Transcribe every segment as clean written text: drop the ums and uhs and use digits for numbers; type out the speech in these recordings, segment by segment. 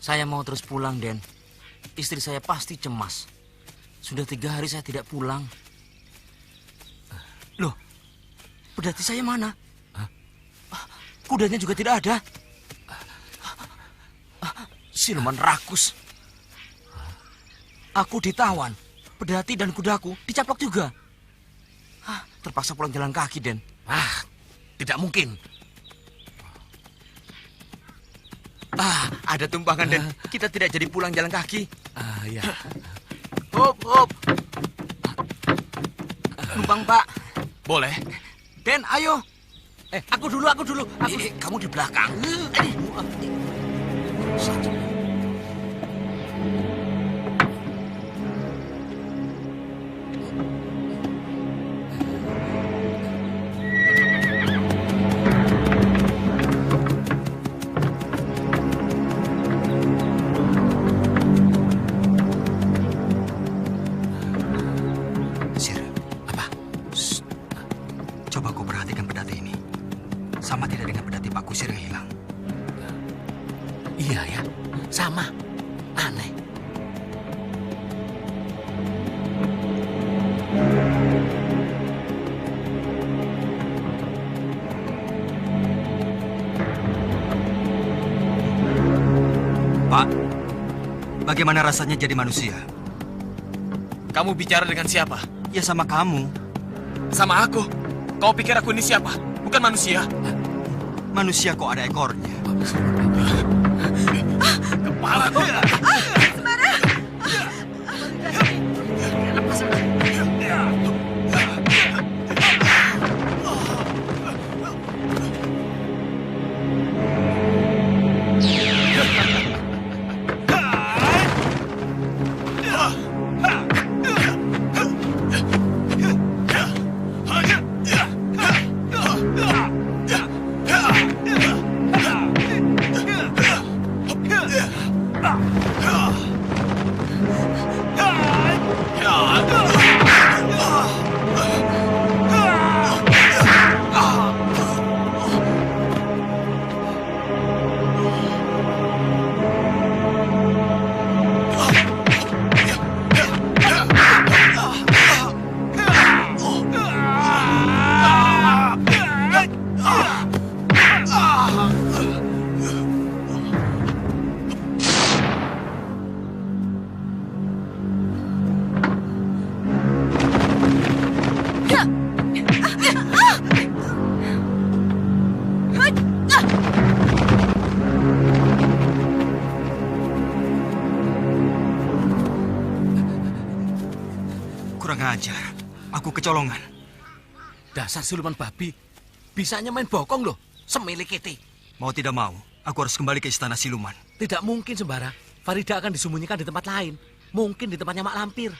Saya mau terus pulang, Den. Istri saya pasti cemas. Sudah 3 hari saya tidak pulang. Loh, pedati saya mana? Kudanya juga tidak ada. Siluman rakus. Aku ditawan. Pedati dan kudaku dicaplok juga. Terpaksa pulang jalan kaki, Den. Tidak mungkin. Ada tumpangan, Den. Kita tidak jadi pulang jalan kaki. Ya. Hop, hop. Numpang, Pak. Boleh. Den, ayo. Aku dulu. Kamu di belakang. Sir, apa? Coba kau perhatikan pedati ini. Sama tidak dengan pedati Pak Kusir yang hilang? Iya ya, sama. Aneh. Pak, bagaimana rasanya jadi manusia? Kamu bicara dengan siapa? Ya sama kamu. Sama aku. Kau pikir aku ini siapa? Bukan manusia. Manusia kok ada ekornya? Kepala. Kurang ajar. Aku kecolongan. Dasar siluman babi. Bisanya main bokong loh. Semilik kiti. Mau tidak mau, aku harus kembali ke istana siluman. Tidak mungkin, Sembara. Farida akan disembunyikan di tempat lain. Mungkin di tempatnya Mak Lampir.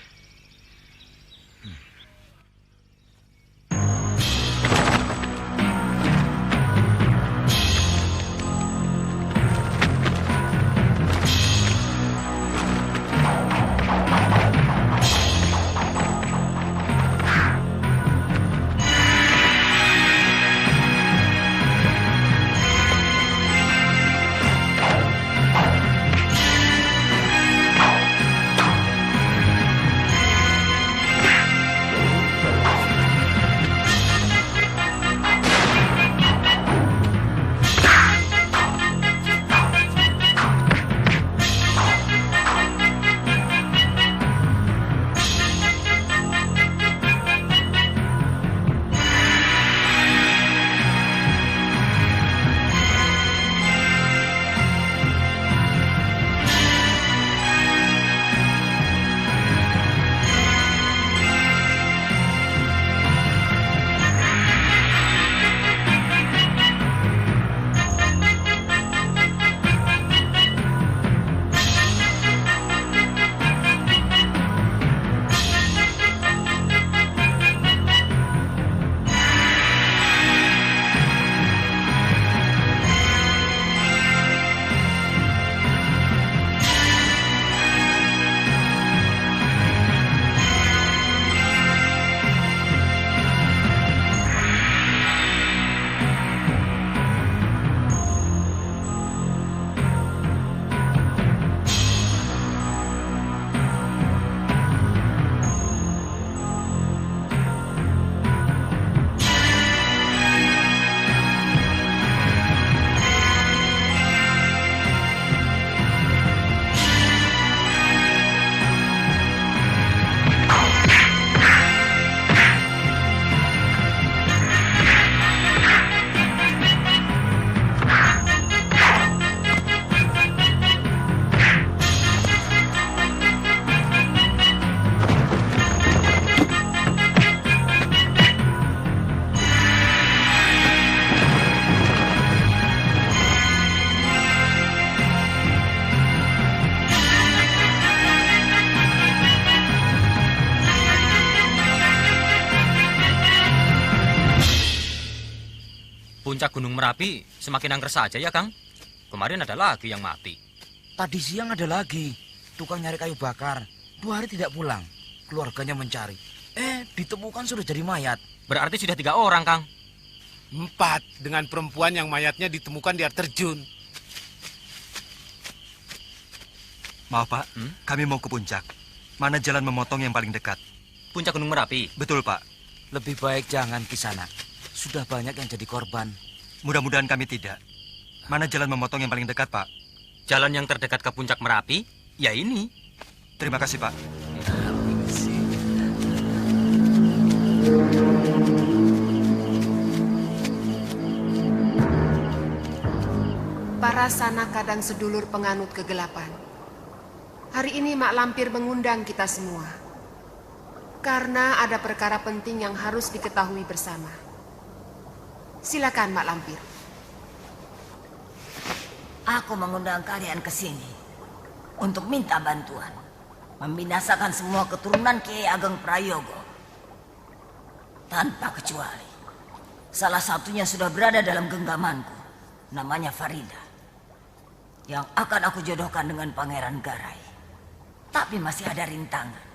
Puncak Gunung Merapi semakin angker saja ya, Kang. Kemarin ada lagi yang mati. Tadi siang ada lagi. Tukang nyari kayu bakar. 2 hari tidak pulang. Keluarganya mencari. Ditemukan sudah jadi mayat. Berarti sudah 3 orang, Kang. 4 dengan perempuan yang mayatnya ditemukan di air terjun. Maaf Pak, kami mau ke puncak. Mana jalan memotong yang paling dekat? Puncak Gunung Merapi. Betul Pak. Lebih baik jangan Kisanak. Sudah banyak yang jadi korban. Mudah-mudahan kami tidak. Mana jalan memotong yang paling dekat Pak? Jalan yang terdekat ke Puncak Merapi, ya ini. Terima kasih Pak. Para sanaka dan sedulur penganut kegelapan. Hari ini Mak Lampir mengundang kita semua. Karena ada perkara penting yang harus diketahui bersama. Silakan Mak Lampir. Aku mengundang kalian ke sini untuk minta bantuan. Membinasakan semua keturunan Kiai Ageng Prayogo. Tanpa kecuali. Salah satunya sudah berada dalam genggamanku. Namanya Farida. Yang akan aku jodohkan dengan Pangeran Garai. Tapi masih ada rintangan.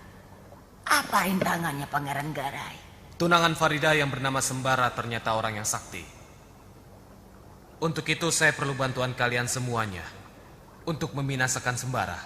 Apa rintangannya Pangeran Garai? Tunangan Farida yang bernama Sembara ternyata orang yang sakti. Untuk itu saya perlu bantuan kalian semuanya untuk membinasakan Sembara.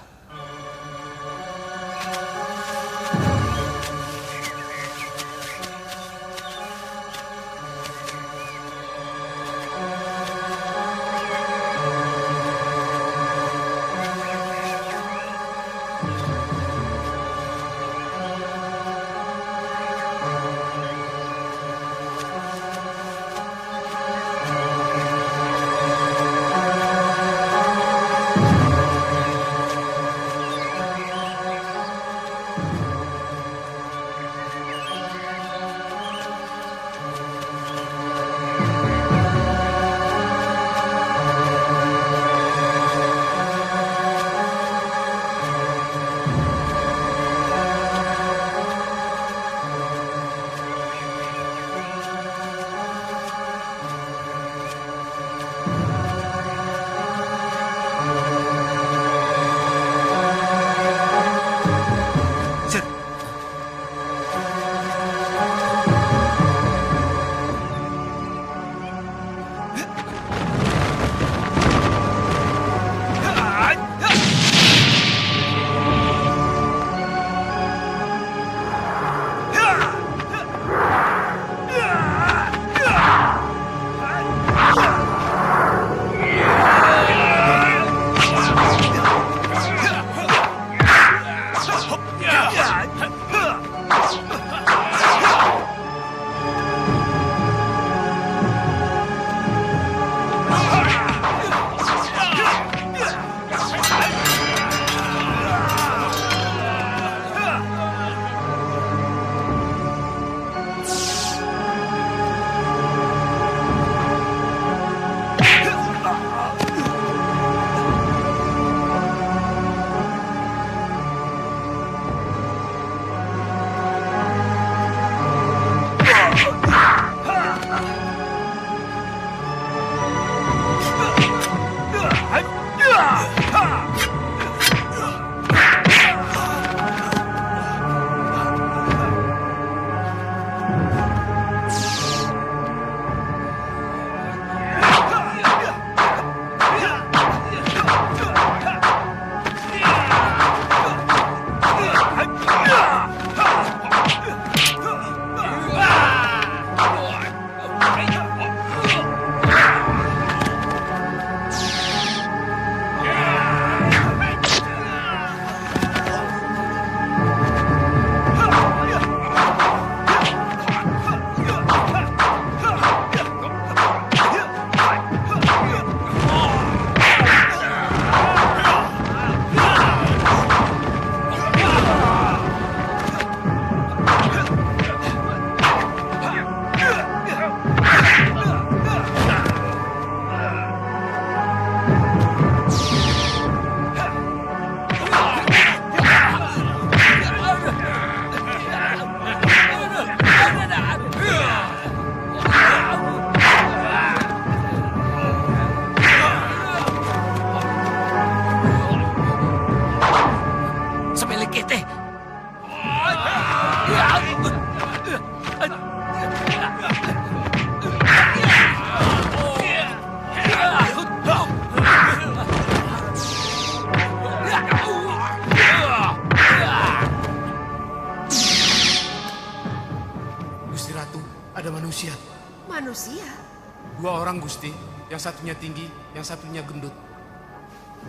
Dua orang, Gusti. Yang satunya tinggi, yang satunya gendut.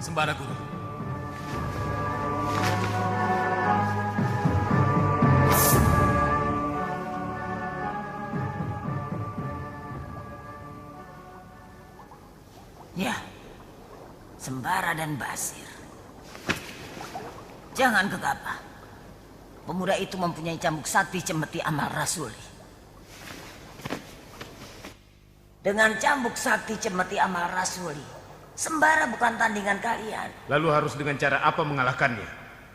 Sembara Guru. Ya, Sembara dan Basir. Jangan gegabah. Pemuda itu mempunyai cambuk sakti cemeti amal rasuli. Dengan cambuk sakti cemeti amal rasuli, Sembara bukan tandingan kalian. Lalu harus dengan cara apa mengalahkannya?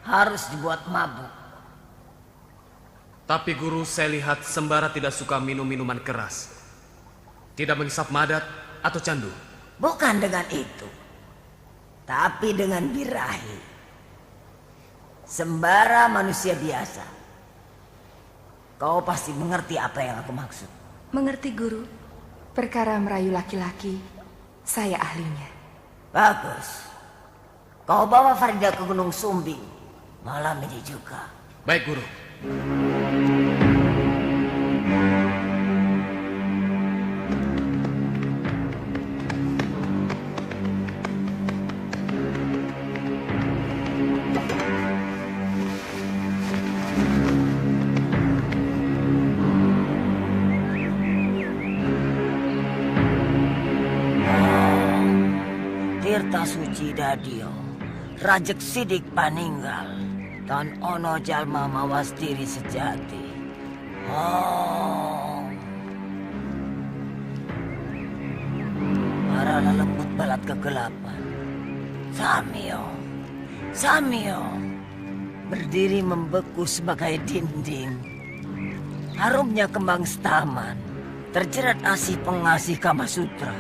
Harus dibuat mabuk. Tapi Guru, saya lihat Sembara tidak suka minum minuman keras. Tidak menghisap madat atau candu. Bukan dengan itu, tapi dengan birahi. Sembara manusia biasa. Kau pasti mengerti apa yang aku maksud. Mengerti, Guru. Perkara merayu laki-laki, saya ahlinya. Bagus. Kau bawa Farida ke Gunung Sumbing malam ini juga. Baik, Guru. Tirta suci dadio, rajek sidik paninggal, tan ono jalma mawas diri sejati. Para lembut balat kegelapan. Samio, berdiri membeku sebagai dinding. Harumnya kembang setaman, terjerat asih pengasih Kama Sutra.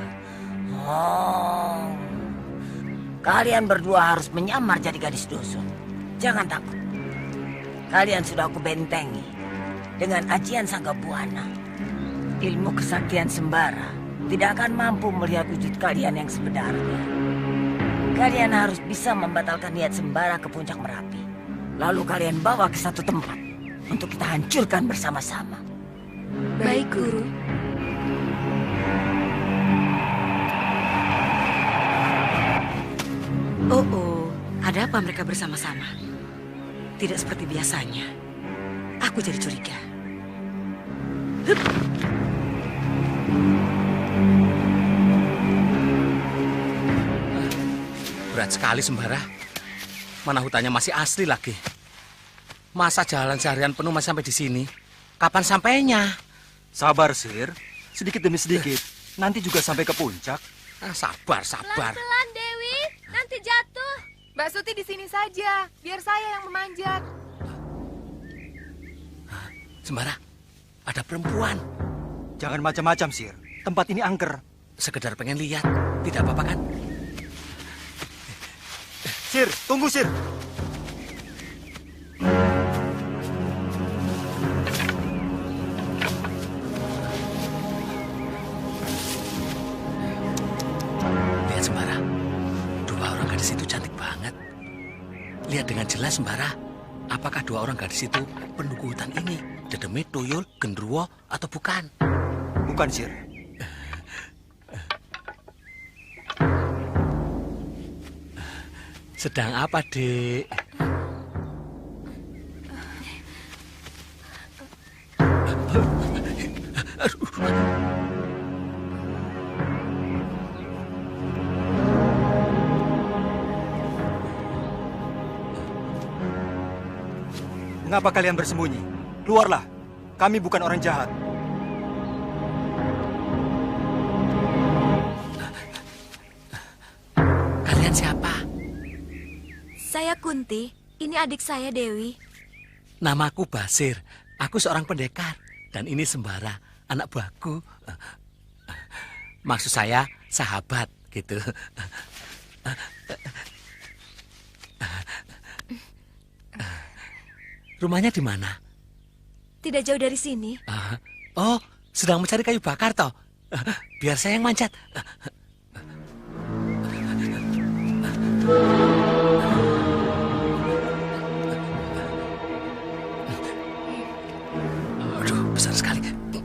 Kalian berdua harus menyamar jadi gadis dusun. Jangan takut. Kalian sudah aku bentengi dengan ajian Sangga Buana. Ilmu kesaktian Sembara tidak akan mampu melihat wujud kalian yang sebenarnya. Kalian harus bisa membatalkan niat Sembara ke puncak Merapi. Lalu kalian bawa ke satu tempat untuk kita hancurkan bersama-sama. Baik, Guru. Oh, ada apa mereka bersama-sama? Tidak seperti biasanya. Aku jadi curiga. Hup. Berat sekali Sembara. Mana hutannya masih asli lagi. Masa jalan seharian penuh masih sampai di sini? Kapan sampainya? Sabar, Sir. Sedikit demi sedikit. Nanti juga sampai ke puncak. Sabar. Pelan-pelan, Dewi. Nanti jatuh. Mbak Suti di sini saja. Biar saya yang memanjat. Sembara, ada perempuan. Jangan macam-macam, Sir. Tempat ini angker. Sekedar pengen lihat. Tidak apa-apa kan? Sir, tunggu, Sir. Lihat Sembara. Dua orang gadis itu cantik banget. Lihat dengan jelas Sembara. Apakah dua orang gadis itu penduduk hutan ini? Dedemit, Tuyul, Gendruwo, atau bukan? Bukan, Sir. Sedang apa, Dek? Mengapa kalian bersembunyi? Keluarlah. Kami bukan orang jahat. Kalian siapa? Saya Kunti. Ini adik saya Dewi. Namaku Basir. Aku seorang pendekar. Dan ini Sembara, anak buahku. Maksud saya sahabat, gitu. Rumahnya di mana? Tidak jauh dari sini. Oh, sedang mencari kayu bakar toh? Biar saya yang manjat. Aduh, besar sekali. Aduh.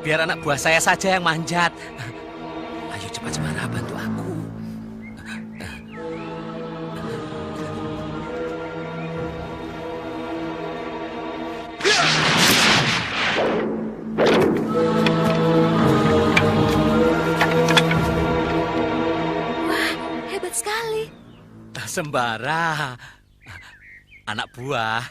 Biar anak buah saya saja yang manjat. Ayo cepat Sembara, bantu aku. Wah, hebat sekali. Sembara, anak buah.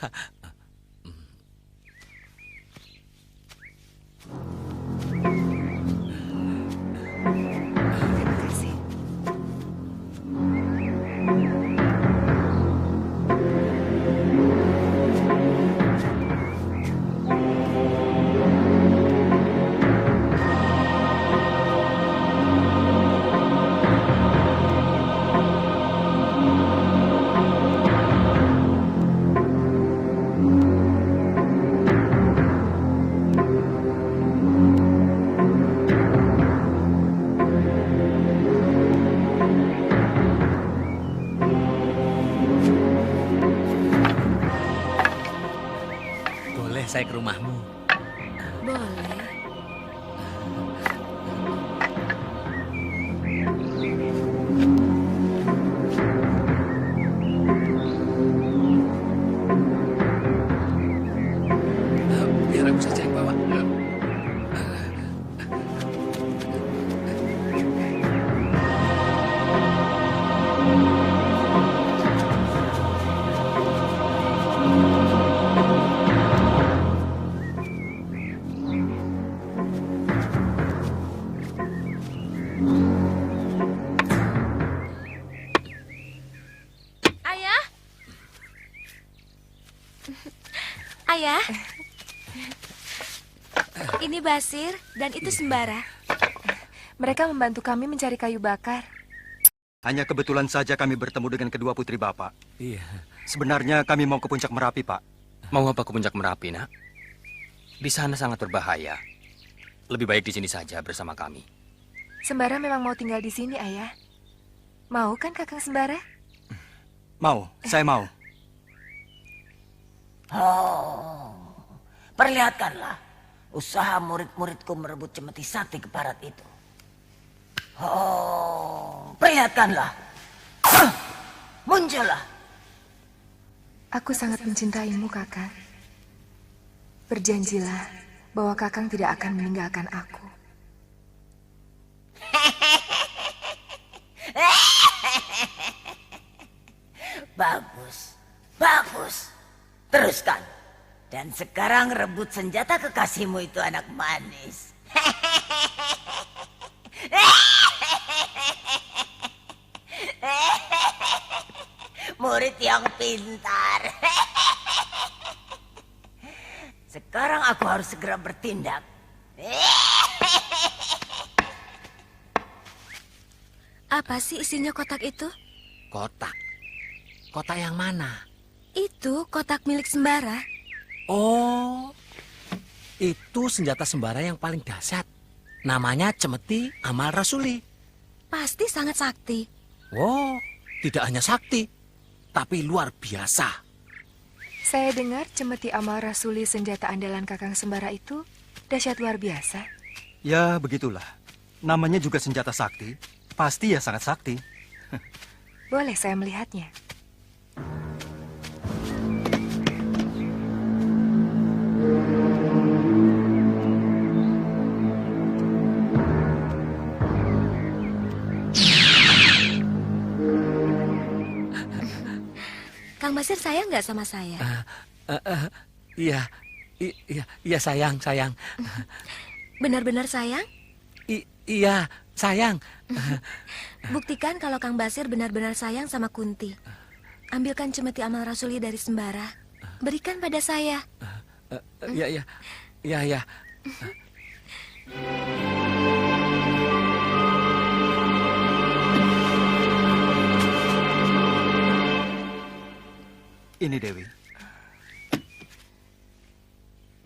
Terima kasih. Boleh saya ke rumahmu? Boleh. Biar aku saja yang bawa. Ayah? Ayah? Ini Basir dan itu Sembara. Mereka membantu kami mencari kayu bakar. Hanya kebetulan saja kami bertemu dengan kedua putri Bapak. Iya. Sebenarnya kami mau ke puncak Merapi, Pak. Mau apa ke puncak Merapi, Nak? Di sana sangat berbahaya. Lebih baik di sini saja bersama kami. Sembara memang mau tinggal di sini, Ayah. Mau kan Kakang Sembara? Mau, saya mau. Oh, perlihatkanlah usaha murid-muridku merebut cemeti sakti keparat itu. Oh, perlihatkanlah. Muncullah. Aku sangat mencintaimu, Kakang. Berjanjilah bahwa Kakang tidak akan meninggalkan aku. Bagus, bagus. Teruskan. Dan sekarang rebut senjata kekasihmu itu, anak manis. Murid yang pintar. Sekarang aku harus segera bertindak. Apa sih isinya kotak itu? Kotak? Kotak yang mana? Itu kotak milik Sembara. Oh, itu senjata Sembara yang paling dahsyat. Namanya Cemeti Amal Rasuli. Pasti sangat sakti. Wow, tidak hanya sakti, tapi luar biasa. Saya dengar cemeti amal rasuli senjata andalan Kakang Sembara itu dahsyat luar biasa. Ya, begitulah. Namanya juga senjata sakti. Pasti ya sangat sakti. Boleh saya melihatnya? Kang Basir sayang nggak sama saya? Iya, iya sayang. Benar-benar sayang? Iya, sayang. Buktikan kalau Kang Basir benar-benar sayang sama Kunti. Ambilkan cemeti amal rasuli dari Sembara. Berikan pada saya. Iya. Ini Dewi.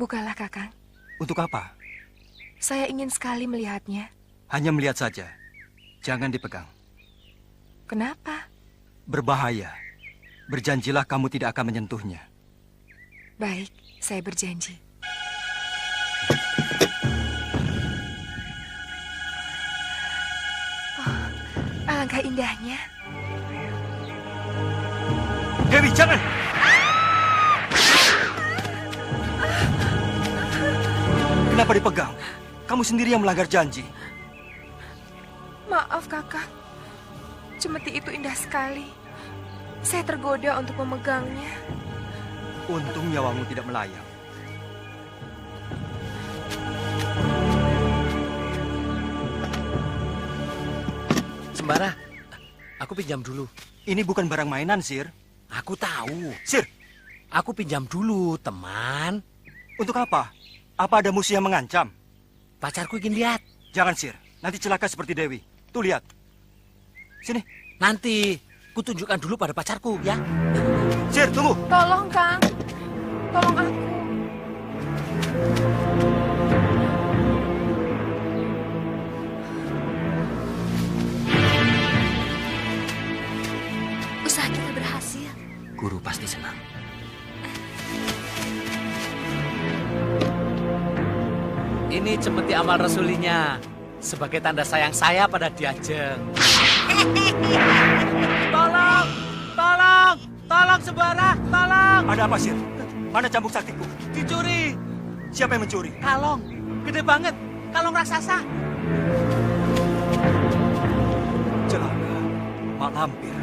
Bukalah, Kakang. Untuk apa? Saya ingin sekali melihatnya. Hanya melihat saja. Jangan dipegang. Kenapa? Berbahaya. Berjanjilah kamu tidak akan menyentuhnya. Baik, saya berjanji. indahnya. Dewi, jangan! Kenapa dipegang? Kamu sendiri yang melanggar janji. Maaf, Kakak. Cemeti itu indah sekali. Saya tergoda untuk memegangnya. Untung nyawamu tidak melayang. Sembara, aku pinjam dulu. Ini bukan barang mainan, Sir. Aku tahu. Sir, Aku pinjam dulu, teman. untuk apa? Apa ada musuh yang mengancam? Pacarku ingin lihat. Jangan, Sir. Nanti celaka seperti Dewi. Tuh, lihat. Sini. Nanti kutunjukkan dulu pada pacarku, ya. Sir, tunggu. Tolong, Kang. Tolong aku. Usaha kita berhasil. Guru pasti senang. Ini cemeti amal rasulinya sebagai tanda sayang saya pada Diajeng. Tolong! Tolong! Tolong Sembara! Tolong! Ada apa, Sir? Mana cambuk saktiku? Dicuri! Siapa yang mencuri? Kalong! Gede banget! Kalong raksasa! Celaka. Mak Lampir.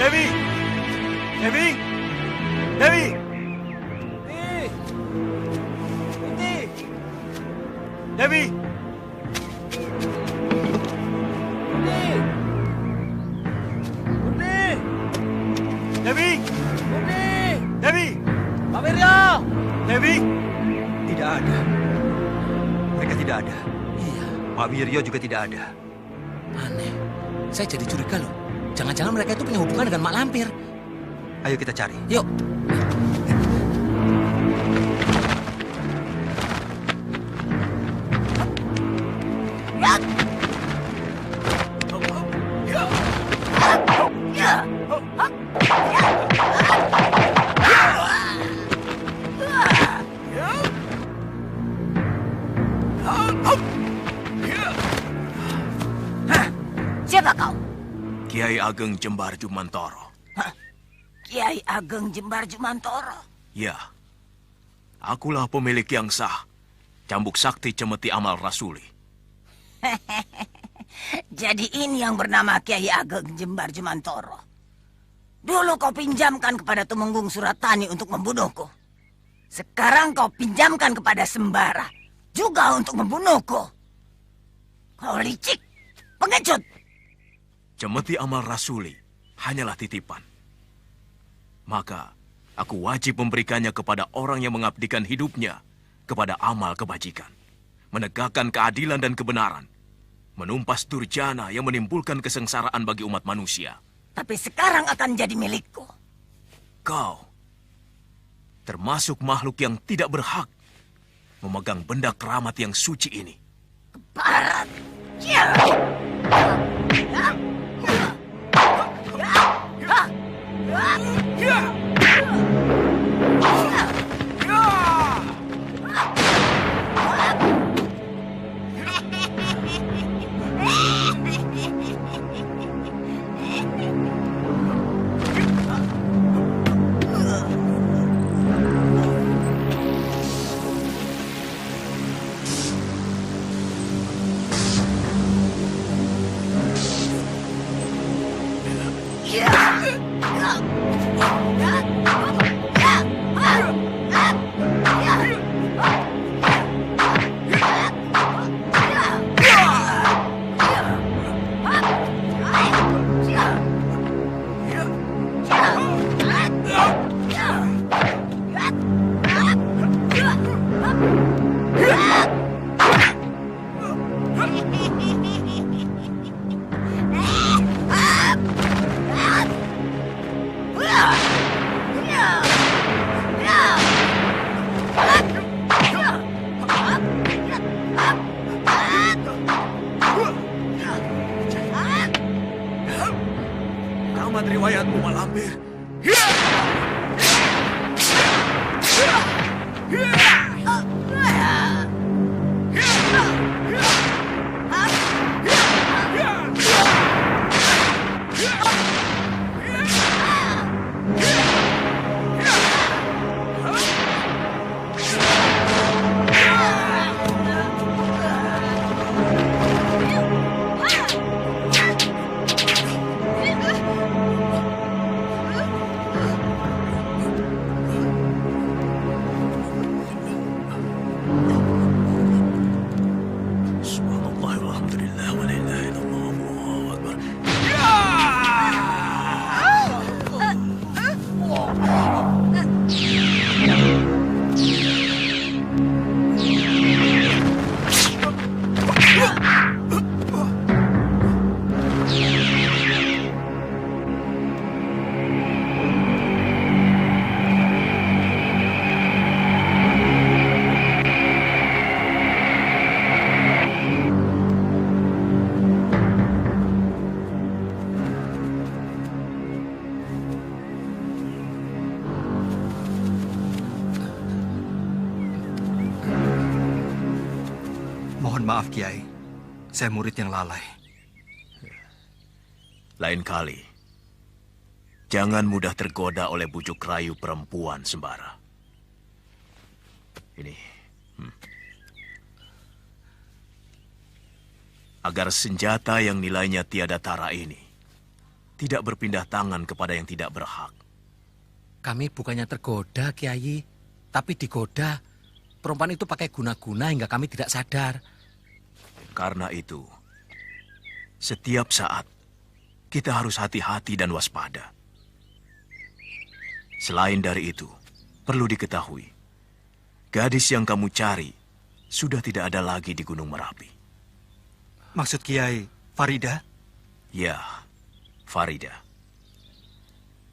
Dewi! Dewi! Dewi! Dewi! Dewi! Dewi! Pak Wiryo! Dewi! Tidak ada. Mereka tidak ada. Iya, Pak Wiryo juga tidak ada. aneh. Saya jadi curiga loh. Jangan-jangan mereka itu punya hubungan dengan Mak Lampir. Ayo kita cari. Yuk. Siapa kau? Kiai Ageng Jembar Jumantoro. Kiai Ageng Jembar Jumantoro. Ya, akulah pemilik yang sah, cambuk sakti cemeti amal rasuli. Jadi ini yang bernama Kiai Ageng Jembar Jumantoro. Dulu kau pinjamkan kepada Tumenggung Suratani untuk membunuhku. Sekarang kau pinjamkan kepada Sembara juga untuk membunuhku. Kau licik, pengecut. Cemeti amal rasuli hanyalah titipan. Maka aku wajib memberikannya kepada orang yang mengabdikan hidupnya kepada amal kebajikan, menegakkan keadilan dan kebenaran, menumpas durjana yang menimbulkan kesengsaraan bagi umat manusia. Tapi sekarang akan jadi milikku. Kau termasuk makhluk yang tidak berhak memegang benda keramat yang suci ini. Barat. Ya. Mohon maaf, Kiai. Saya murid yang lalai. Lain kali, jangan mudah tergoda oleh bujuk rayu perempuan Sembara. Ini. Agar senjata yang nilainya tiada tara ini tidak berpindah tangan kepada yang tidak berhak. Kami bukannya tergoda, Kiai, tapi digoda. Perempuan itu pakai guna-guna hingga kami tidak sadar. Karena itu, setiap saat kita harus hati-hati dan waspada. Selain dari itu, perlu diketahui, gadis yang kamu cari sudah tidak ada lagi di Gunung Merapi. Maksud Kiai, Farida? Ya, Farida.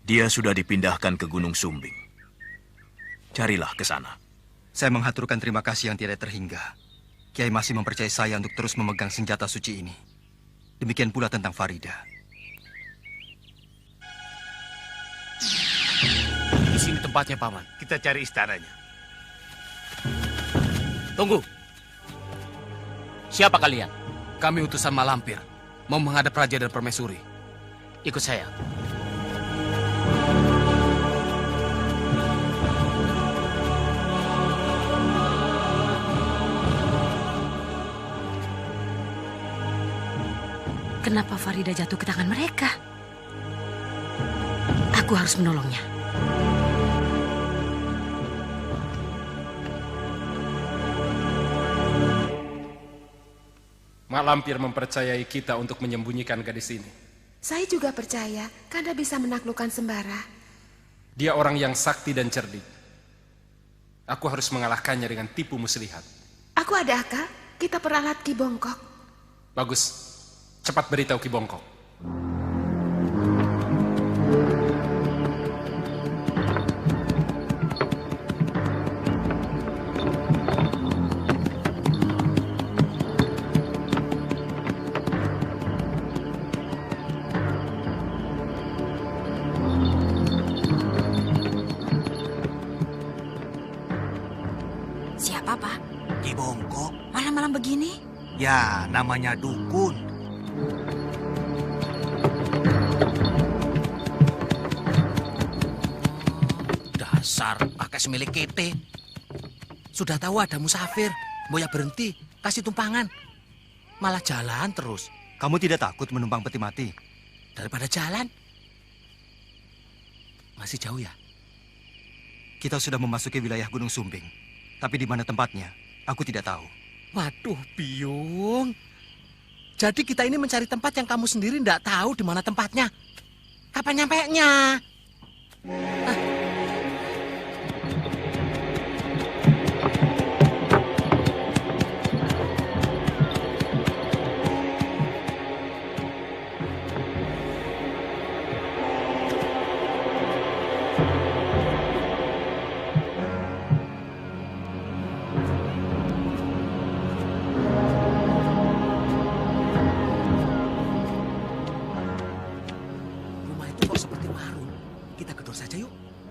Dia sudah dipindahkan ke Gunung Sumbing. Carilah ke sana. Saya menghaturkan terima kasih yang tidak terhingga. Kiai masih mempercayai saya untuk terus memegang senjata suci ini. Demikian pula tentang Farida. Di sini tempatnya, Paman. Kita cari istananya. Tunggu. Siapa kalian? Kami utusan Malampir, mau menghadap Raja dan Permaisuri. Ikut saya. Kenapa Farida jatuh ke tangan mereka? Aku harus menolongnya. Mak Lampir mempercayai kita untuk menyembunyikan gadis ini. Saya juga percaya Kanda bisa menaklukkan Sembara. Dia orang yang sakti dan cerdik. Aku harus mengalahkannya dengan tipu muslihat. Aku ada akal, kita peralat Ki Bongkok. Bagus, cepat beritahu Ki Bongkok. Siapa, Pak? Ki Bongkok? Malam-malam begini? Ya, namanya dukun. Dasar pakai semilik kete. Sudah tahu ada musafir, mau ya berhenti, kasih tumpangan. Malah jalan terus. Kamu tidak takut menumpang peti mati? Daripada jalan. Masih jauh ya? Kita sudah memasuki wilayah Gunung Sumbing. Tapi di mana tempatnya, aku tidak tahu. Waduh, Biung. Jadi kita ini mencari tempat yang kamu sendiri tidak tahu di mana tempatnya. Kapan nyampenya?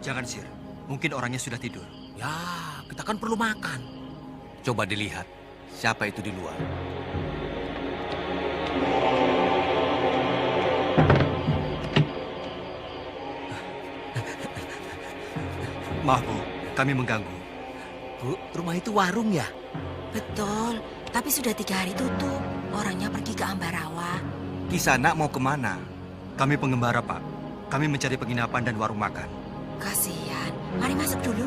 Jangan, Sir. Mungkin orangnya sudah tidur. Ya, kita kan perlu makan. Coba dilihat, siapa itu di luar. Maaf, Bu. Kami mengganggu. Bu, rumah itu warung ya? Betul, tapi sudah 3 hari tutup. Orangnya pergi ke Ambarawa. Kisanak mau kemana? Kami pengembara, Pak. Kami mencari penginapan dan warung makan. Kasihan. Mari masuk dulu.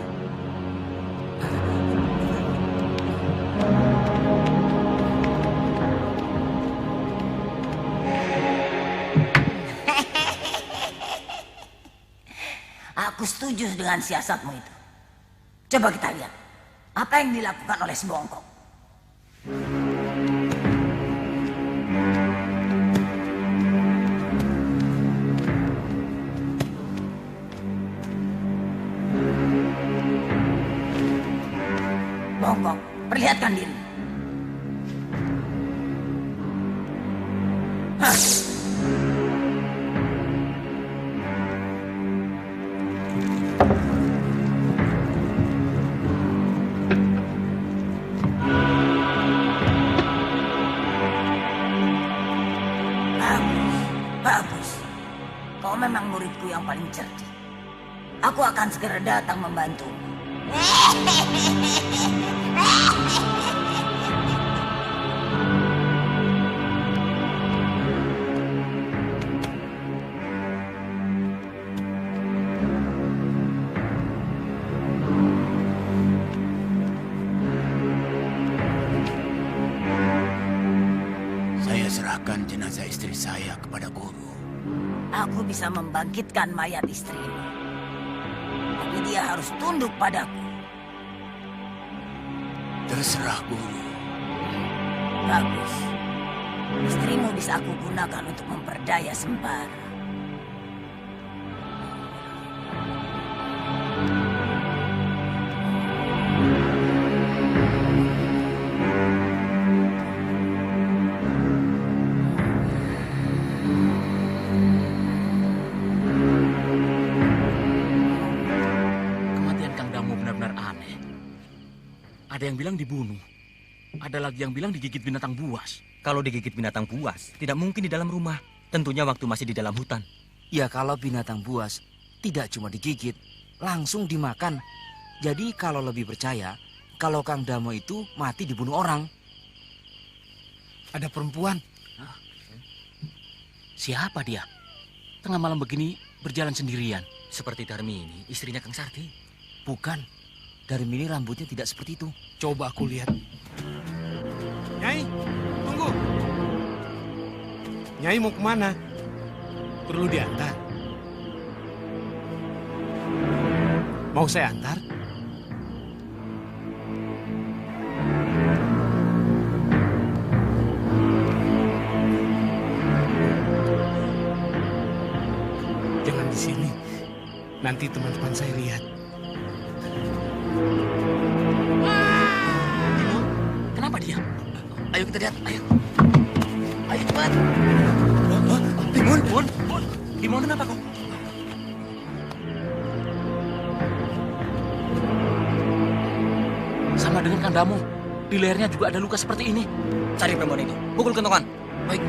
Aku setuju dengan siasatmu itu. Coba kita lihat apa yang dilakukan oleh Sebongkok. Bongkok, perlihatkan diri. paling cerdik. Aku akan segera datang membantumu. Saya serahkan jenazah istri saya kepada guru. Aku bisa membangkitkan mayat istrimu. Tapi dia harus tunduk padaku. Terserah guru. Bagus. Istrimu bisa aku gunakan untuk memperdaya Sembara. Kematian Kang Damo benar-benar aneh. Ada yang bilang dibunuh. Ada lagi yang bilang digigit binatang buas. Kalau digigit binatang buas, tidak mungkin di dalam rumah. Tentunya waktu masih di dalam hutan. Ya kalau binatang buas tidak cuma digigit, langsung dimakan. Jadi kalau lebih percaya, kalau Kang Damo itu mati dibunuh orang. Ada perempuan. Siapa dia? Tengah malam begini berjalan sendirian. Seperti Darmini, istrinya Kang Sarti. Bukan. Darmini rambutnya tidak seperti itu. Coba aku lihat. Nyai, tunggu. Nyai mau kemana? Perlu diantar? Mau saya antar? Jangan di sini. Nanti teman-teman saya lihat. Kenapa dia? Ayo kita lihat, ayo. Ayo cepat. Timun. Timun kenapa kok? Sama dengan Kang Damo. Di lehernya juga ada luka seperti ini. Cari perempuan ini. Pukul kentongan. Baik.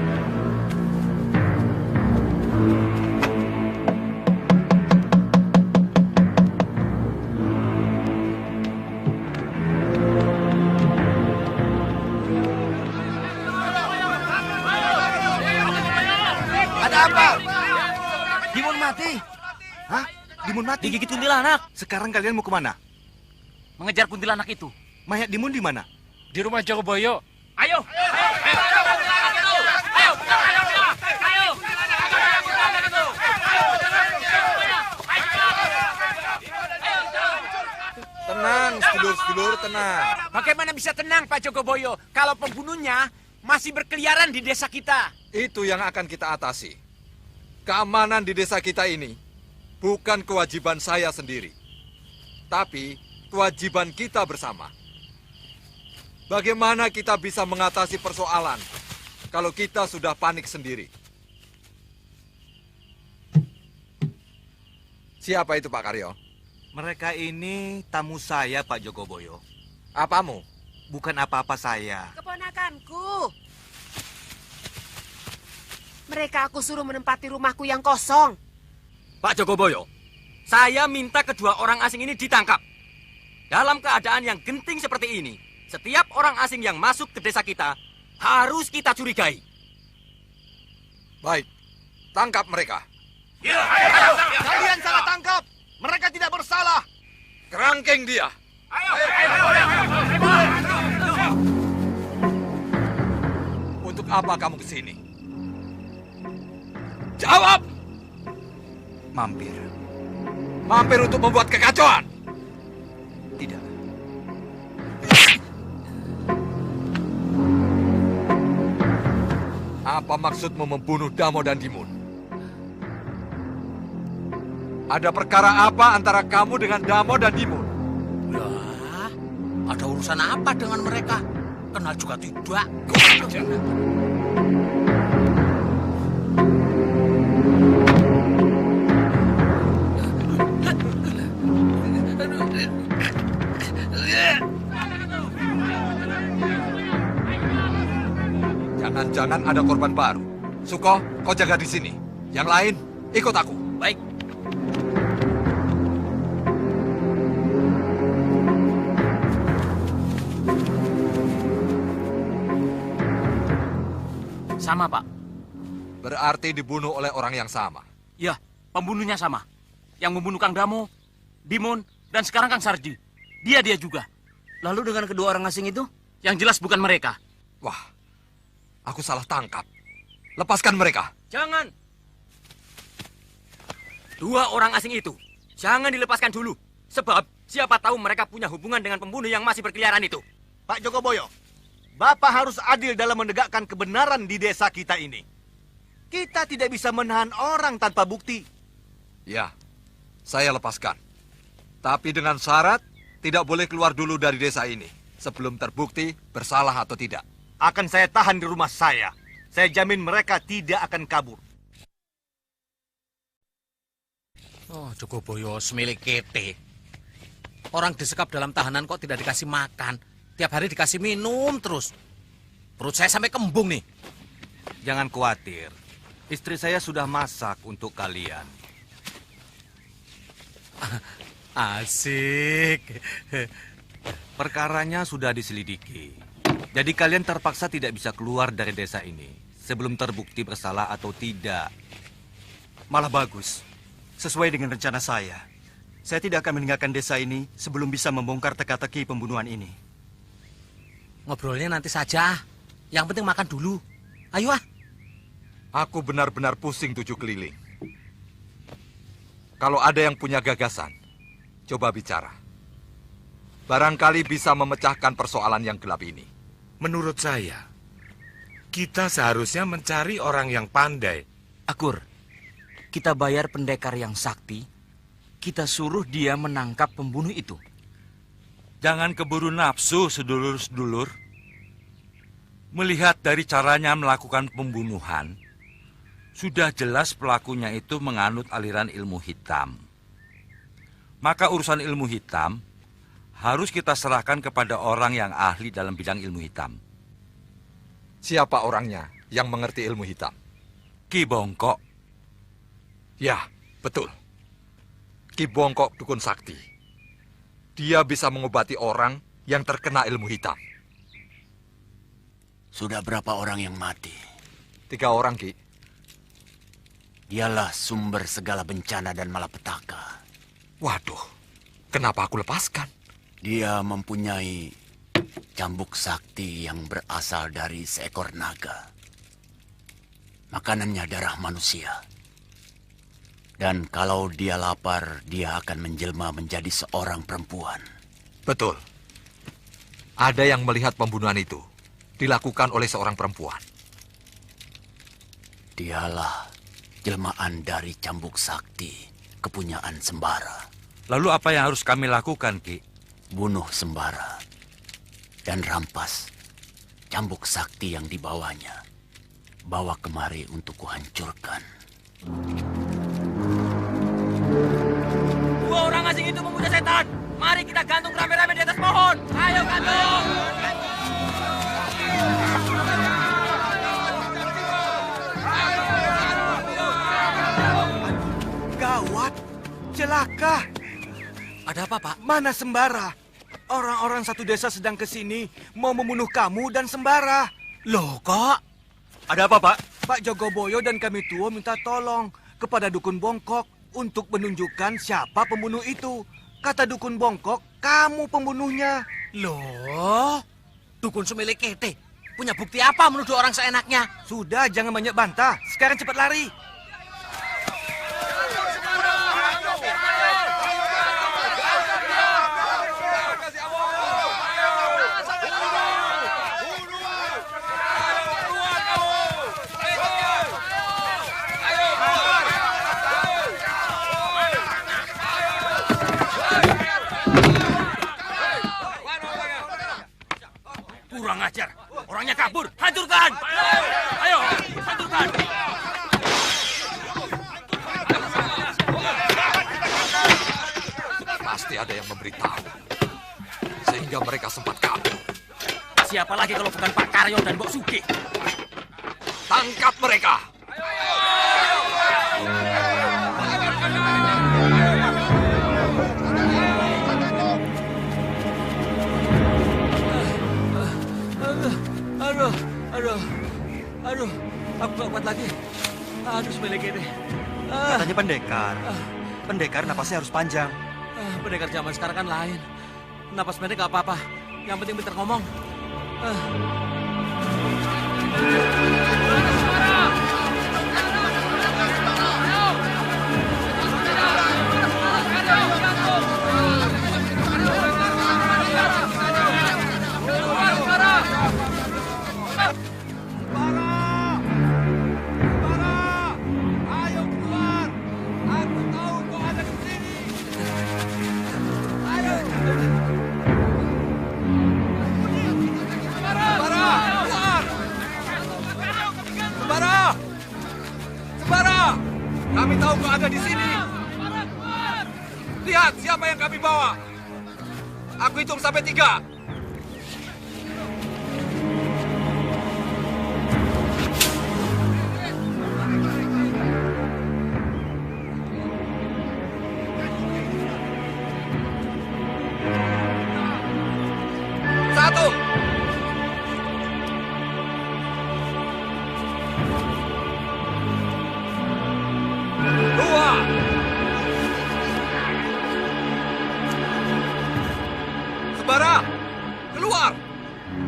Ada apa? Dimun mati. Hah? Dimun mati? Digigit kuntilanak. Sekarang kalian mau kemana? Mengejar kuntilanak itu. Mayat Dimun di mana? Di rumah Jogoboyo. Ayo. Tenang, sedulur-sedulur, tenang. Bagaimana bisa tenang, Pak Jogoboyo, kalau pembunuhnya masih berkeliaran di desa kita? Itu yang akan kita atasi. Keamanan di desa kita ini bukan kewajiban saya sendiri, tapi kewajiban kita bersama. Bagaimana kita bisa mengatasi persoalan kalau kita sudah panik sendiri? Siapa itu, Pak Karyo? Mereka ini tamu saya, Pak Jogoboyo. Apamu? Bukan apa-apa saya. Keponakanku. Mereka aku suruh menempati rumahku yang kosong. Pak Jogoboyo, saya minta kedua orang asing ini ditangkap. Dalam keadaan yang genting seperti ini, setiap orang asing yang masuk ke desa kita harus kita curigai. Baik, tangkap mereka. Ya, ayo. Kalian salah tangkap. Mereka tidak bersalah. Kerangkeng dia. Ayo. Untuk apa kamu ke sini? Jawab! Mampir. Mampir untuk membuat kekacauan? Tidak. Apa maksudmu membunuh Damo dan Dimun? Ada perkara apa antara kamu dengan Damo dan Dimun? Lah, ada urusan apa dengan mereka? Kenal juga tidak. Jangan-jangan ada korban baru. Suko, kau jaga di sini. Yang lain, ikut aku. Baik. sama, Pak. Berarti dibunuh oleh orang yang sama. Ya, pembunuhnya sama. Yang membunuh Kang Damo, Dimon, dan sekarang Kang Sarji. Dia juga. Lalu dengan kedua orang asing itu? Yang jelas bukan mereka. Wah, aku salah tangkap. Lepaskan mereka. Jangan. Dua orang asing itu, jangan dilepaskan dulu. Sebab siapa tahu mereka punya hubungan dengan pembunuh yang masih berkeliaran itu. Pak Jogoboyo, Bapak harus adil dalam menegakkan kebenaran di desa kita ini. Kita tidak bisa menahan orang tanpa bukti. Ya, saya lepaskan. Tapi dengan syarat, tidak boleh keluar dulu dari desa ini sebelum terbukti bersalah atau tidak. Akan saya tahan di rumah saya. Saya jamin mereka tidak akan kabur. Oh, Jogoboyo semilik kete. Orang disekap dalam tahanan kok tidak dikasih makan. Tiap hari dikasih minum terus. Perut saya sampai kembung nih. Jangan khawatir. Istri saya sudah masak untuk kalian. Asik. Perkaranya sudah diselidiki. Jadi kalian terpaksa tidak bisa keluar dari desa ini sebelum terbukti bersalah atau tidak. Malah bagus. Sesuai dengan rencana saya. Saya tidak akan meninggalkan desa ini sebelum bisa membongkar teka-teki pembunuhan ini. Ngobrolnya nanti saja. Yang penting makan dulu. Ayo ah. Aku benar-benar pusing 7 keliling. Kalau ada yang punya gagasan, coba bicara. Barangkali bisa memecahkan persoalan yang gelap ini. Menurut saya, kita seharusnya mencari orang yang pandai. Akur, kita bayar pendekar yang sakti, kita suruh dia menangkap pembunuh itu. Jangan keburu nafsu, sedulur-sedulur. Melihat dari caranya melakukan pembunuhan, sudah jelas pelakunya itu menganut aliran ilmu hitam. Maka urusan ilmu hitam harus kita serahkan kepada orang yang ahli dalam bidang ilmu hitam. Siapa orangnya yang mengerti ilmu hitam? Ki Bongkok. Ya, betul. Ki Bongkok dukun sakti. Dia bisa mengobati orang yang terkena ilmu hitam. Sudah berapa orang yang mati? 3 orang, Ki. Dialah sumber segala bencana dan malapetaka. Waduh, kenapa aku lepaskan? Dia mempunyai cambuk sakti yang berasal dari seekor naga. Makanannya darah manusia. Dan kalau dia lapar, dia akan menjelma menjadi seorang perempuan. Betul. Ada yang melihat pembunuhan itu dilakukan oleh seorang perempuan. Dialah jelmaan dari cambuk sakti kepunyaan Sembara. Lalu apa yang harus kami lakukan, Ki? Bunuh Sembara dan rampas cambuk sakti yang dibawanya. Bawa kemari untuk kuhancurkan. 2 orang asing itu memuja setan. Mari kita gantung rame-rame di atas pohon. Ayo gantung. Gawat, celaka. Ada apa, Pak? Mana Sembara? Orang-orang satu desa sedang kesini mau membunuh kamu dan Sembara. Loh, kok? Ada apa, Pak? Pak Jogoboyo dan kami tua minta tolong kepada Dukun Bongkok untuk menunjukkan siapa pembunuh itu. Kata Dukun Bongkok, kamu pembunuhnya. Loh, Dukun semilik kete. Punya bukti apa menuduh orang seenaknya? Sudah, jangan banyak bantah. Sekarang cepat lari. Kurang ajar. Orangnya kabur. Hancurkan. Ayo, hancurkan. Pasti ada yang memberitahu. Sehingga mereka sempat kabur. Siapa lagi kalau bukan Pak Karyo dan Mbok Sugi? Tangkap mereka. Aku gak kuat lagi. Aduh, sebelik ini. Katanya pendekar. Pendekar napasnya harus panjang. Pendekar zaman sekarang kan lain. Napas pendek gak apa-apa. Yang penting pintar ngomong. Kami tahu kau ada di sini. Lihat siapa yang kami bawa. Aku hitung sampai 3.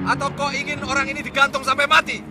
Atau kau ingin orang ini digantung sampai mati?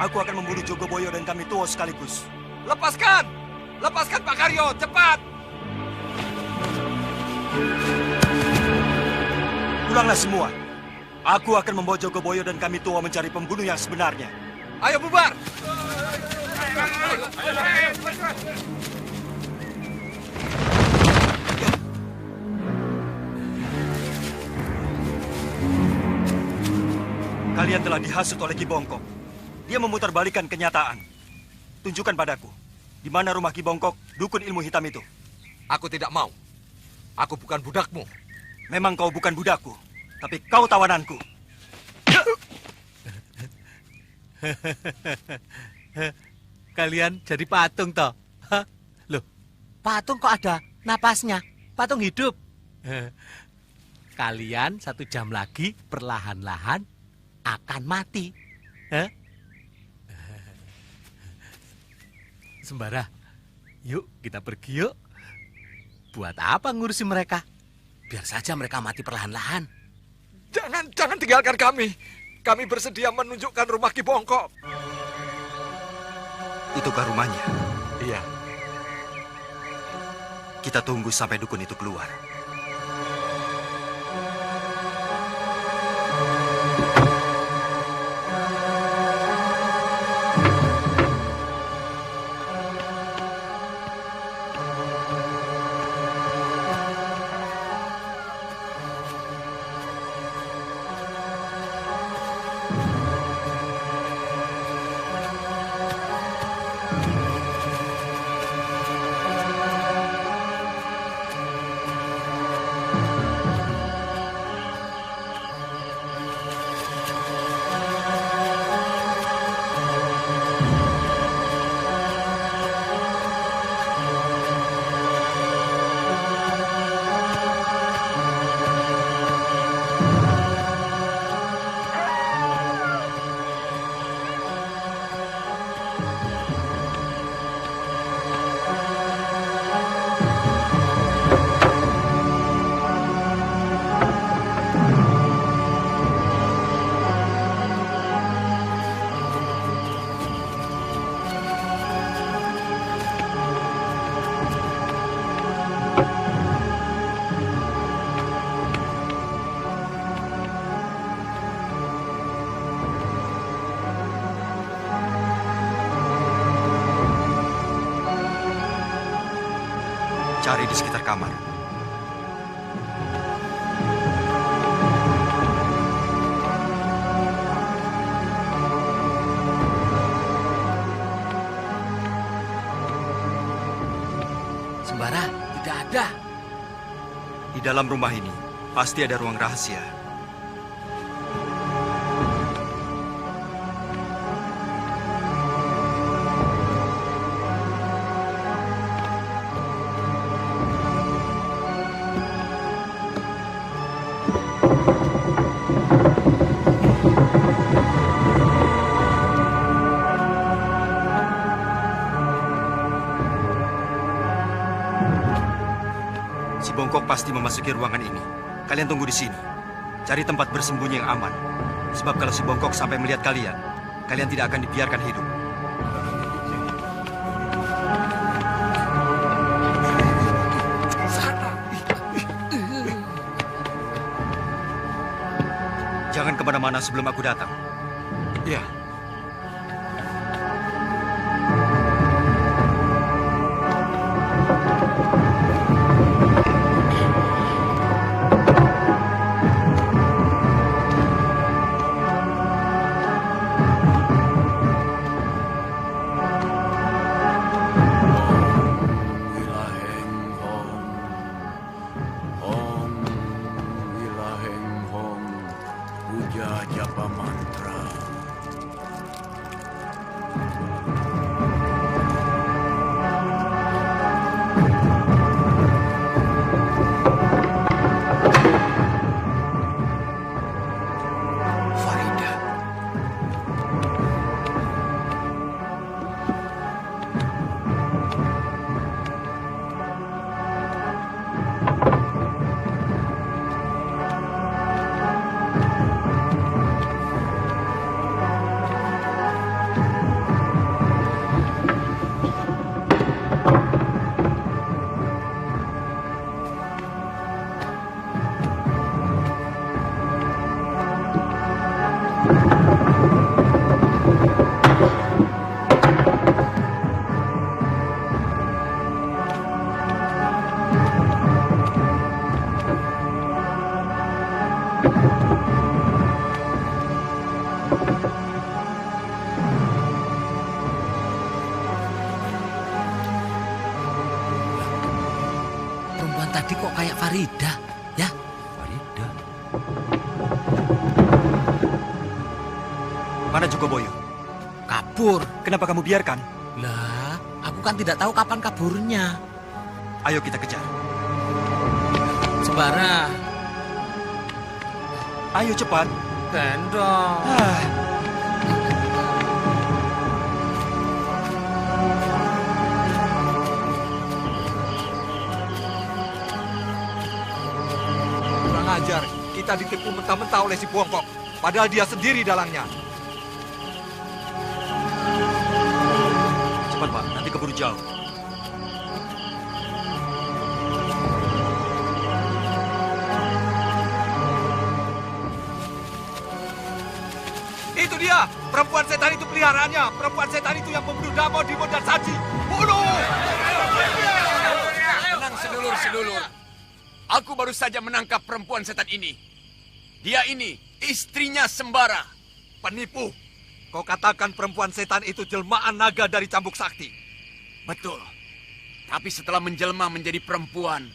Aku akan membunuh Jogoboyo dan kami Tuo sekaligus. Lepaskan! Lepaskan Pak Karyo, cepat! Pulanglah semua. Aku akan membawa Jogoboyo dan kami Tuo mencari pembunuh yang sebenarnya. Ayo bubar! Kalian telah dihasut oleh Ki Bongkok. Dia memutarbalikkan kenyataan. Tunjukkan padaku, di mana rumah Ki Bongkok, dukun ilmu hitam itu. Aku tidak mau. Aku bukan budakmu. Memang kau bukan budakku, tapi kau tawananku. Kalian jadi patung toh? Loh, patung kok ada napasnya? Patung hidup. Kalian 1 jam lagi perlahan-lahan akan mati. Sembara, yuk kita pergi yuk. Buat apa ngurusi mereka? Biar saja mereka mati perlahan-lahan. Jangan tinggalkan kami. Kami bersedia menunjukkan rumah Ki Bongkok. Itukah rumahnya? Iya. Kita tunggu sampai dukun itu keluar. cari di sekitar kamar. Sembara, tidak ada. Di dalam rumah ini pasti ada ruang rahasia. Bongkok pasti memasuki ruangan ini. Kalian tunggu di sini. Cari tempat bersembunyi yang aman. Sebab kalau si Bongkok sampai melihat kalian, kalian tidak akan dibiarkan hidup. Jangan kemana-mana sebelum aku datang. Ya. Tadi kok kayak Farida, ya? Farida? Mana Jogoboyo? Kabur. Kenapa kamu biarkan? Lah, aku kan tidak tahu kapan kaburnya. Ayo kita kejar. Sembara. Ayo cepat. Gendong. Ajar, kita ditipu mentah-mentah oleh si Bongkok, padahal dia sendiri dalangnya. Cepat Pak, nanti keburu jauh. Itu dia, perempuan setan itu peliharaannya, perempuan setan itu yang membunuh Damo, Dimo, dan Saji. Bunuh! Tenang sedulur-sedulur. Aku baru saja menangkap perempuan setan ini. Dia ini istrinya Sembara. Penipu. Kau katakan perempuan setan itu jelmaan naga dari Cambuk Sakti. Betul. Tapi setelah menjelma menjadi perempuan,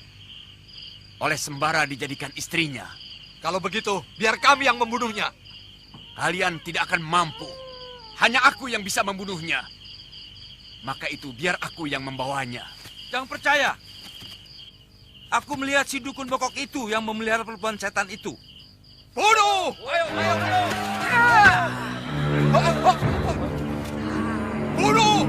oleh Sembara dijadikan istrinya. Kalau begitu, biar kami yang membunuhnya. Kalian tidak akan mampu. Hanya aku yang bisa membunuhnya. Maka itu biar aku yang membawanya. Jangan percaya. Aku melihat si dukun Bongkok itu yang memelihara perempuan setan itu. Bunuh! Bunuh!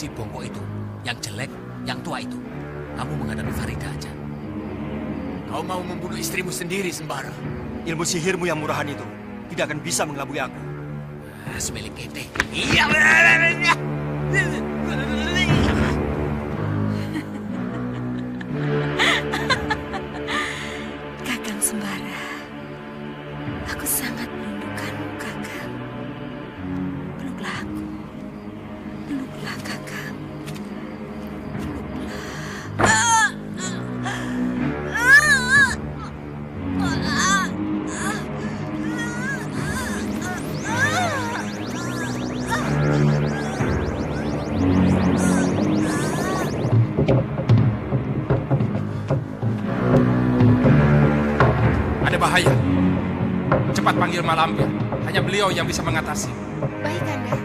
si bongkok itu, yang jelek, yang tua itu. Kamu menghadapi Farida aja. Kau mau membunuh istrimu sendiri, Sembara. Ilmu sihirmu yang murahan itu tidak akan bisa mengelabui aku. Semilik kete. Iya. Kakang Sembara, aku sangat merindukanmu, Kakang. Peluklah aku. Peluklah, Kakang. Ada bahaya. Cepat panggil Mak Lampir. Hanya beliau yang bisa mengatasi. Baik, Kanda.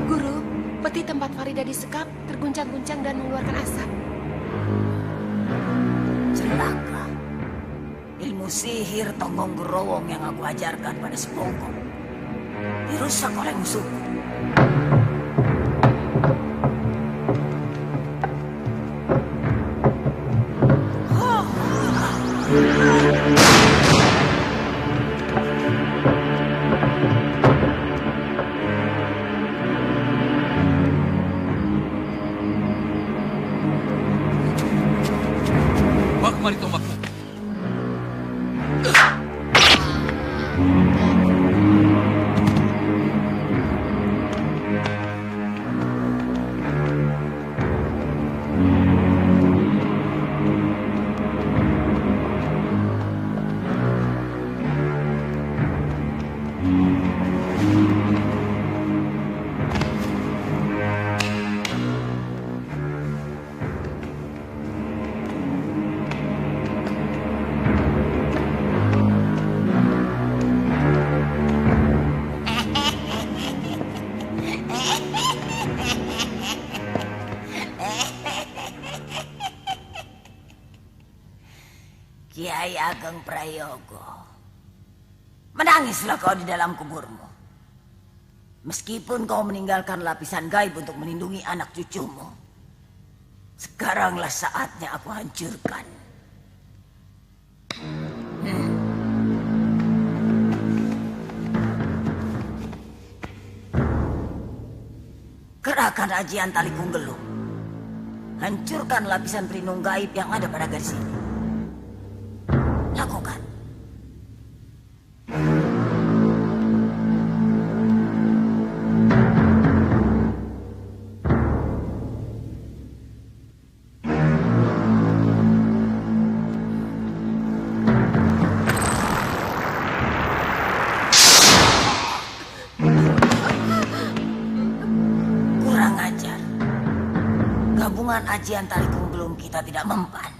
Guru, peti tempat Farida disekap terguncang-guncang dan mengeluarkan asap. Celaka. Ilmu sihir tonggong gerowong yang aku ajarkan pada si bongkok dirusak oleh musuhku. Bawa kembali tombakmu. Kiai Ageng Prayogo, menangislah kau di dalam kuburmu. Meskipun kau meninggalkan lapisan gaib untuk melindungi anak cucumu, sekaranglah saatnya aku hancurkan. Kerahkan ajian tali Kunggelung. Hancurkan lapisan pelindung gaib yang ada pada gadis ini. Lakukan. Kurang ajar. Gabungan ajian tali Kunggelung kita tidak mempan.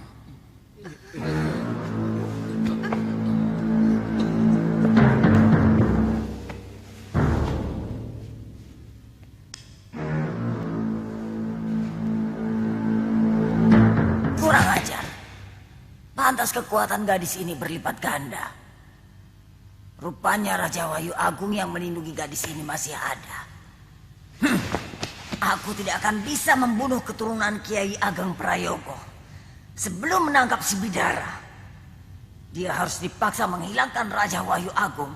Kurang ajar. Pantas kekuatan gadis ini berlipat ganda. Rupanya Raja Wahyu Agung yang melindungi gadis ini masih ada. Aku tidak akan bisa membunuh keturunan Kiai Ageng Prayogo sebelum menangkap si Bidara. Dia harus dipaksa menghilangkan Raja Wahyu Agung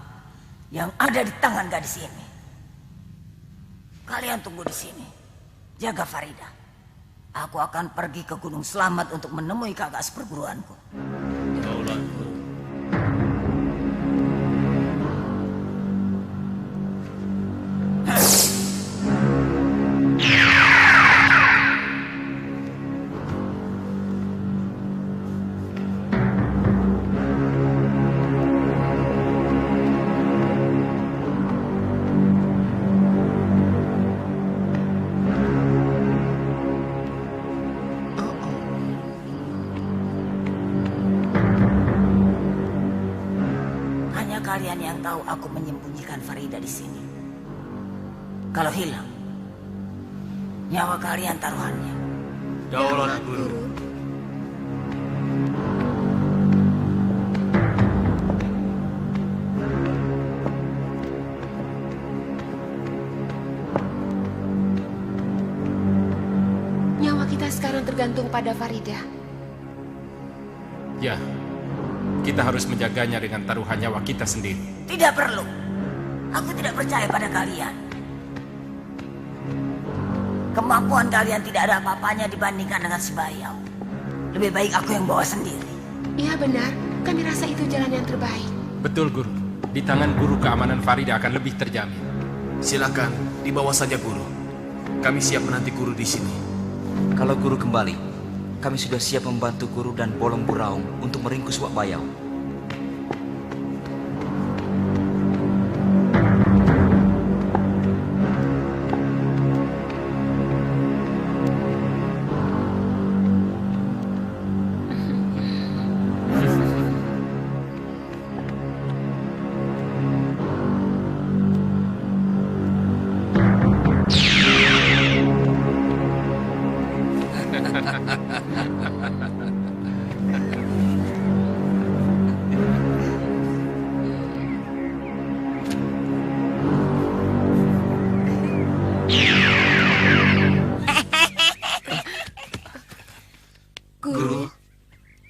yang ada di tangan gadis ini. Kalian tunggu di sini. Jaga Farida. Aku akan pergi ke Gunung Selamat untuk menemui kakak seperguruanku. Kalian yang tahu aku menyembunyikan Farida di sini. Kalau hilang, nyawa kalian taruhannya. Daulat Guru. sekarang tergantung pada Farida. Ya, kita harus menjaganya dengan taruhan nyawa kita sendiri. Tidak perlu. Aku tidak percaya pada kalian. Kemampuan kalian tidak ada apa-apanya dibandingkan dengan si Bayau. Lebih baik aku yang bawa sendiri. Iya benar, kami rasa itu jalan yang terbaik. Betul, Guru. Di tangan Guru keamanan Farida akan lebih terjamin. Silakan, dibawa saja Guru. Kami siap menanti Guru di sini. Kalau Guru kembali, kami sudah siap membantu Guru dan Bolong Buraung untuk meringkus Wak Bayau.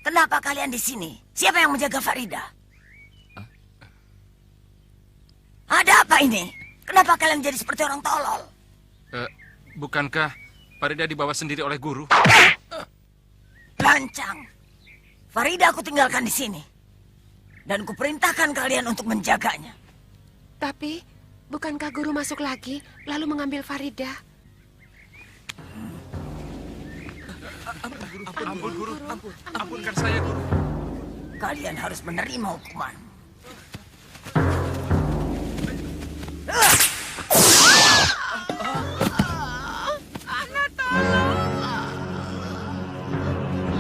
Kenapa kalian di sini? Siapa yang menjaga Farida? Ada apa ini? Kenapa kalian jadi seperti orang tolol? Bukankah Farida dibawa sendiri oleh Guru? Lancang. Farida aku tinggalkan di sini. Dan kuperintahkan kalian untuk menjaganya. Tapi, bukankah Guru masuk lagi, lalu mengambil Farida? Ampun, Guru. Ampunkan saya, Guru. Kalian harus menerima hukuman.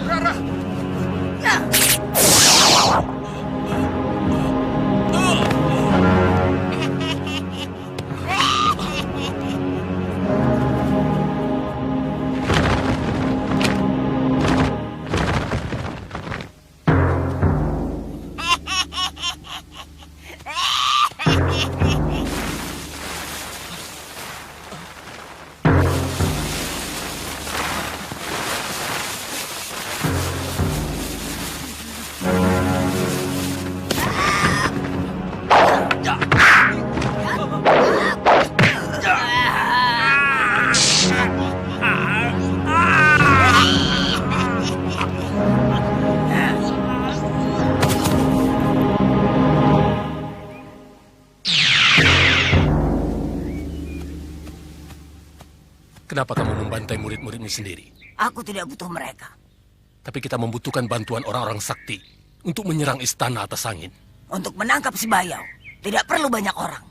Rara! Kenapa kamu membantai murid-muridmu sendiri? Aku tidak butuh mereka. Tapi kita membutuhkan bantuan orang-orang sakti untuk menyerang istana atas angin. Untuk menangkap si Bayau, tidak perlu banyak orang.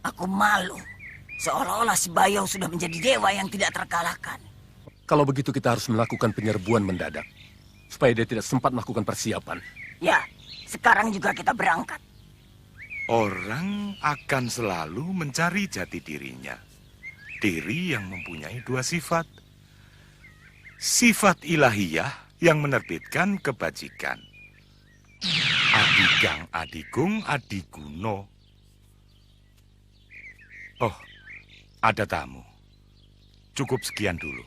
Aku malu. Seolah-olah si Bayau sudah menjadi dewa yang tidak terkalahkan. Kalau begitu kita harus melakukan penyerbuan mendadak. Supaya dia tidak sempat melakukan persiapan. Ya, sekarang juga kita berangkat. Orang akan selalu mencari jati dirinya. Diri yang mempunyai dua sifat. Sifat ilahiyah yang menerbitkan kebajikan. Adigang adigung adiguno. Oh, ada tamu. Cukup sekian dulu.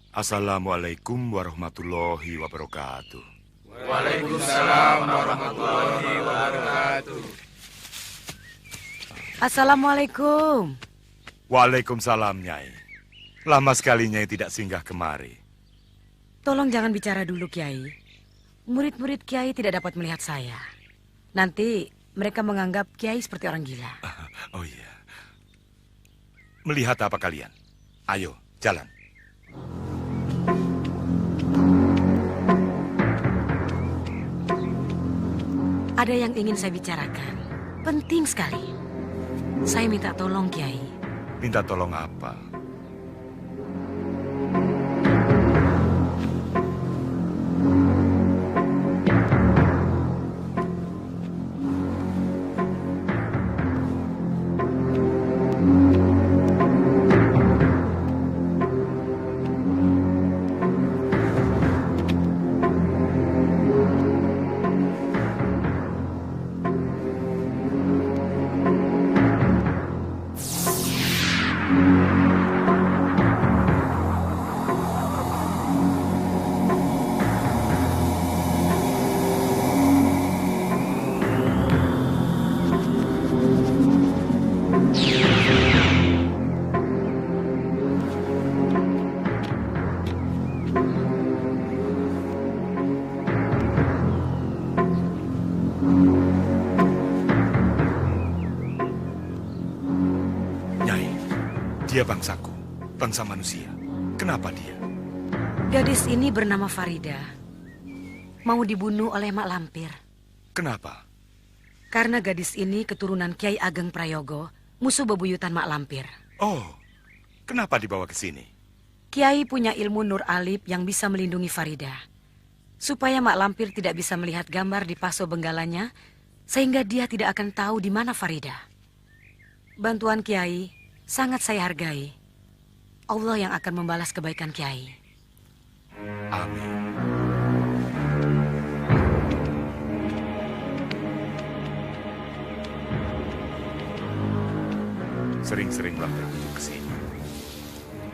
Assalamualaikum warahmatullahi wabarakatuh. Waalaikumsalam warahmatullahi wabarakatuh. Assalamualaikum. Waalaikumsalam, Nyai. Lama sekali Nyai tidak singgah kemari. Tolong jangan bicara dulu, Kiai. Murid-murid Kiai tidak dapat melihat saya. Nanti mereka menganggap Kiai seperti orang gila. Oh iya. Melihat apa kalian? Ayo, jalan. Ada yang ingin saya bicarakan. Penting sekali. Saya minta tolong, Kiai. Minta tolong apa? Dia bangsaku, bangsa manusia. Kenapa dia? Gadis ini bernama Farida. Mau dibunuh oleh Mak Lampir. Kenapa? Karena gadis ini keturunan Kiai Ageng Prayogo, musuh bebuyutan Mak Lampir. Oh, kenapa dibawa ke sini? Kiai punya ilmu Nur Alib yang bisa melindungi Farida. Supaya Mak Lampir tidak bisa melihat gambar di paso benggalanya, sehingga dia tidak akan tahu di mana Farida. Bantuan Kiai sangat saya hargai. Allah yang akan membalas kebaikan Kiai. Amin. Sering-seringlah berkunjung ke sini.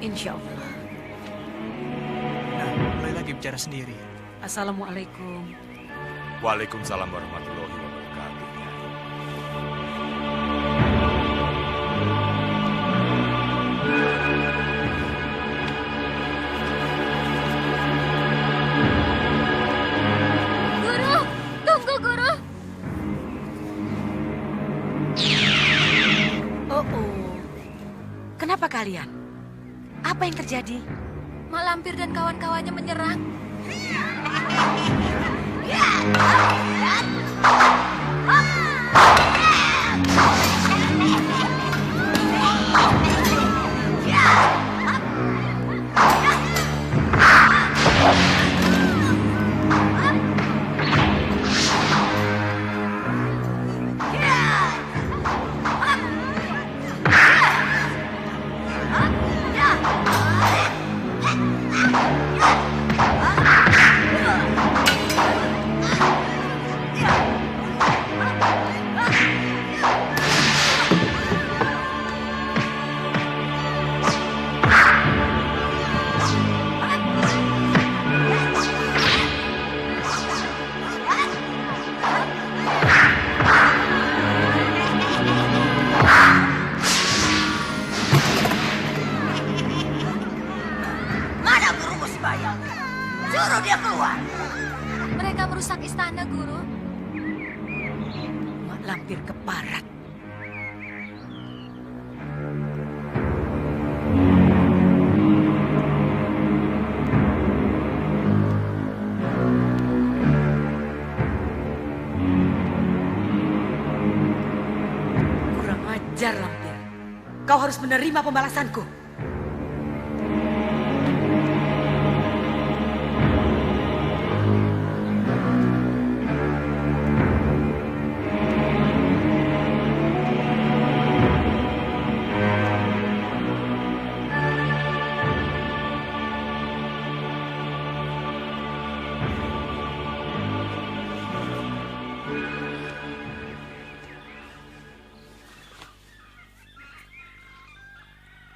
Insya Allah. Nah, mulai lagi bicara sendiri. Assalamualaikum. Waalaikumsalam warahmatullahi wabarakatuh. Guru, tunggu guru. Oh, kenapa kalian? Apa yang terjadi? Mak Lampir dan kawan-kawannya menyerang. Suruh dia keluar. Mereka merusak istana, Guru. Mak Lampir keparat. Kurang ajar, Lampir. Kau harus menerima pembalasanku.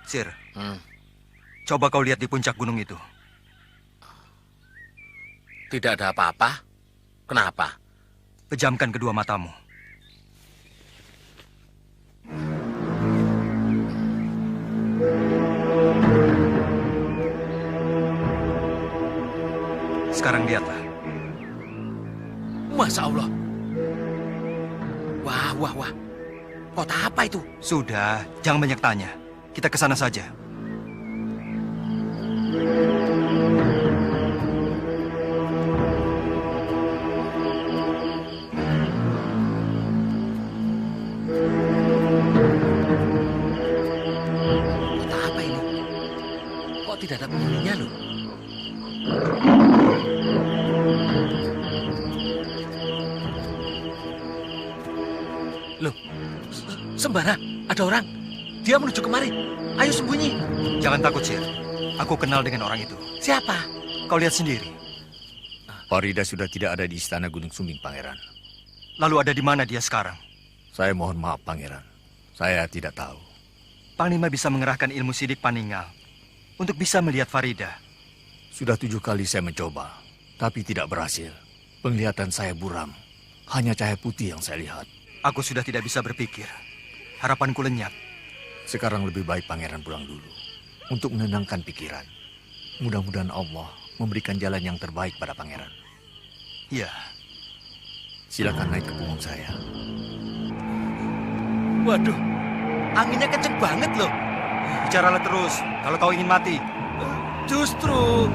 Sir, coba kau lihat di puncak gunung itu. Tidak ada apa-apa. Kenapa? Pejamkan kedua matamu. Sekarang lihatlah. Masya Allah. Wah, wah, wah. Kota apa itu? Sudah, jangan banyak tanya. Kita ke sana saja. Kota apa ini? Kok tidak ada penghuninya loh? Loh, Sembara, ada orang. Dia menuju kemari. Ayo sembunyi. Jangan takut, Sir. Aku kenal dengan orang itu. Siapa? Kau lihat sendiri. Farida sudah tidak ada di istana Gunung Sumbing, Pangeran. Lalu ada di mana dia sekarang? Saya mohon maaf, Pangeran. Saya tidak tahu. Panglima bisa mengerahkan ilmu sidik Paninggal untuk bisa melihat Farida. Sudah 7 kali saya mencoba, tapi tidak berhasil. Penglihatan saya buram. Hanya cahaya putih yang saya lihat. Aku sudah tidak bisa berpikir. Harapanku lenyap. Sekarang lebih baik Pangeran pulang dulu untuk menenangkan pikiran. Mudah-mudahan Allah memberikan jalan yang terbaik pada Pangeran. Iya. Silakan naik ke punggung saya. Waduh, anginnya kenceng banget loh. Bicaralah terus kalau kau ingin mati. Justru...